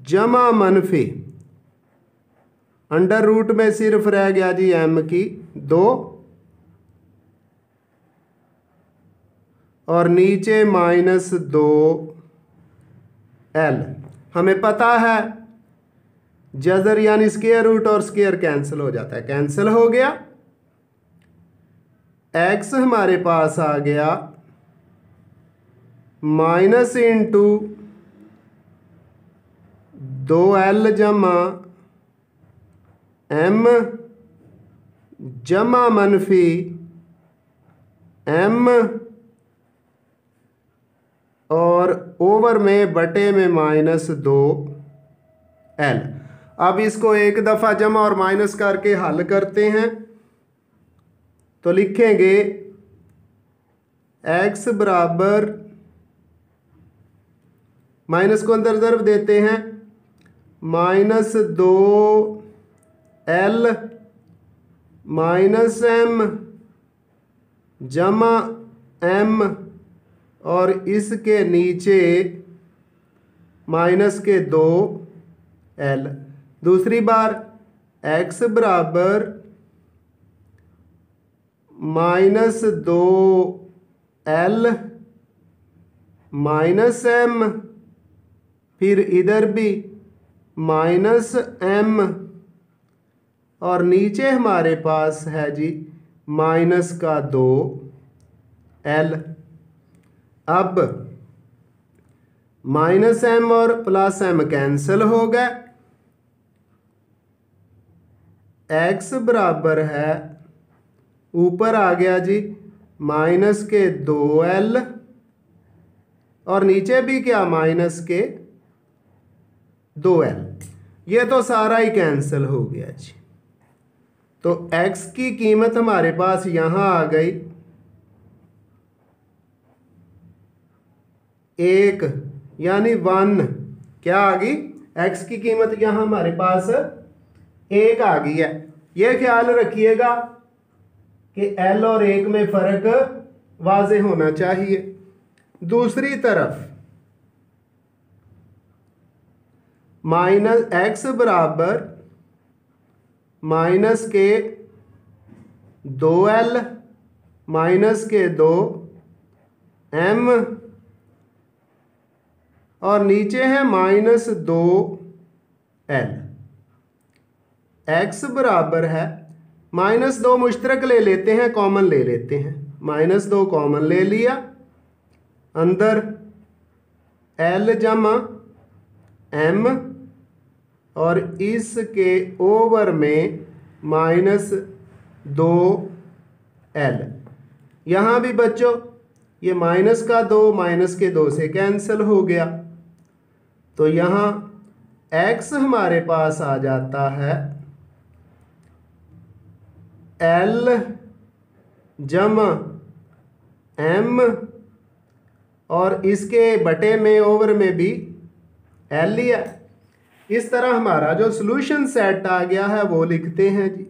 जमा मनफी अंडर रूट में सिर्फ रह गया जी m की 2 और नीचे माइनस 2l। हमें पता है जज़र यानी स्क्वायर रूट और स्क्वायर कैंसिल हो जाता है, कैंसिल हो गया। x हमारे पास आ गया माइनस इंटू 2l जमा m जमा मनफी m और ओवर में बटे में माइनस 2l। अब इसको एक दफ़ा जमा और माइनस करके हल करते हैं तो लिखेंगे x बराबर माइनस को अंदर ज़र्ब देते हैं माइनस 2l माइनस m जमा m और इसके नीचे माइनस के 2l। दूसरी बार x बराबर माइनस 2l माइनस m फिर इधर भी माइनस m और नीचे हमारे पास है जी माइनस का 2l। अब माइनस m और प्लस m कैंसिल हो गए। x बराबर है ऊपर आ गया जी माइनस के 2l और नीचे भी क्या माइनस के 2l। ये तो सारा ही कैंसिल हो गया जी। तो x की कीमत हमारे पास यहां आ गई 1 यानी 1। क्या आ गई? x की कीमत यहां हमारे पास 1 आ गई है। ये ख्याल रखिएगा कि l और 1 में फर्क वाज़ेह होना चाहिए। दूसरी तरफ माइनस x बराबर माइनस के 2l माइनस के 2m और नीचे है माइनस 2l। x बराबर है माइनस 2 मुश्तरक ले लेते हैं, कॉमन ले लेते हैं। माइनस 2 कॉमन ले लिया, अंदर l जमा m और इसके ओवर में माइनस 2l। यहाँ भी बच्चों ये माइनस का 2 माइनस के 2 से कैंसिल हो गया। तो यहाँ x हमारे पास आ जाता है l जमा m और इसके बटे में ओवर में भी l लिया। इस तरह हमारा जो सॉल्यूशन सेट आ गया है वो लिखते हैं जी।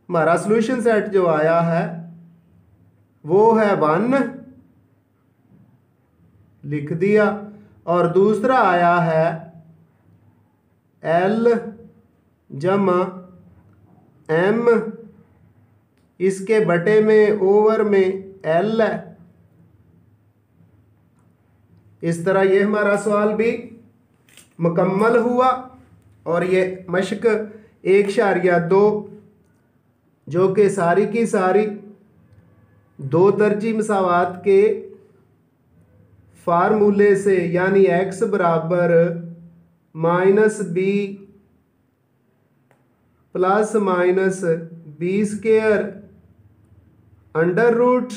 हमारा सॉल्यूशन सेट जो आया है वो है 1 लिख दिया और दूसरा आया है l जमा m इसके बटे में ओवर में l है। इस तरह ये हमारा सवाल भी मुकम्मल हुआ और ये मश्क 1.2 जो कि सारी की सारी 2 दर्जी मसावात के फार्मूले से यानी x बराबर minus b plus minus b square under root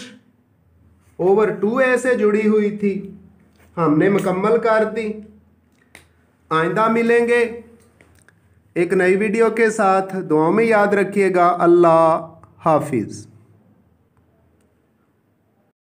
over 2a से जुड़ी हुई थी, हमने मुकम्मल कर दी। आइंदा मिलेंगे एक नई वीडियो के साथ। दुआओं में याद रखिएगा। अल्लाह हाफिज़।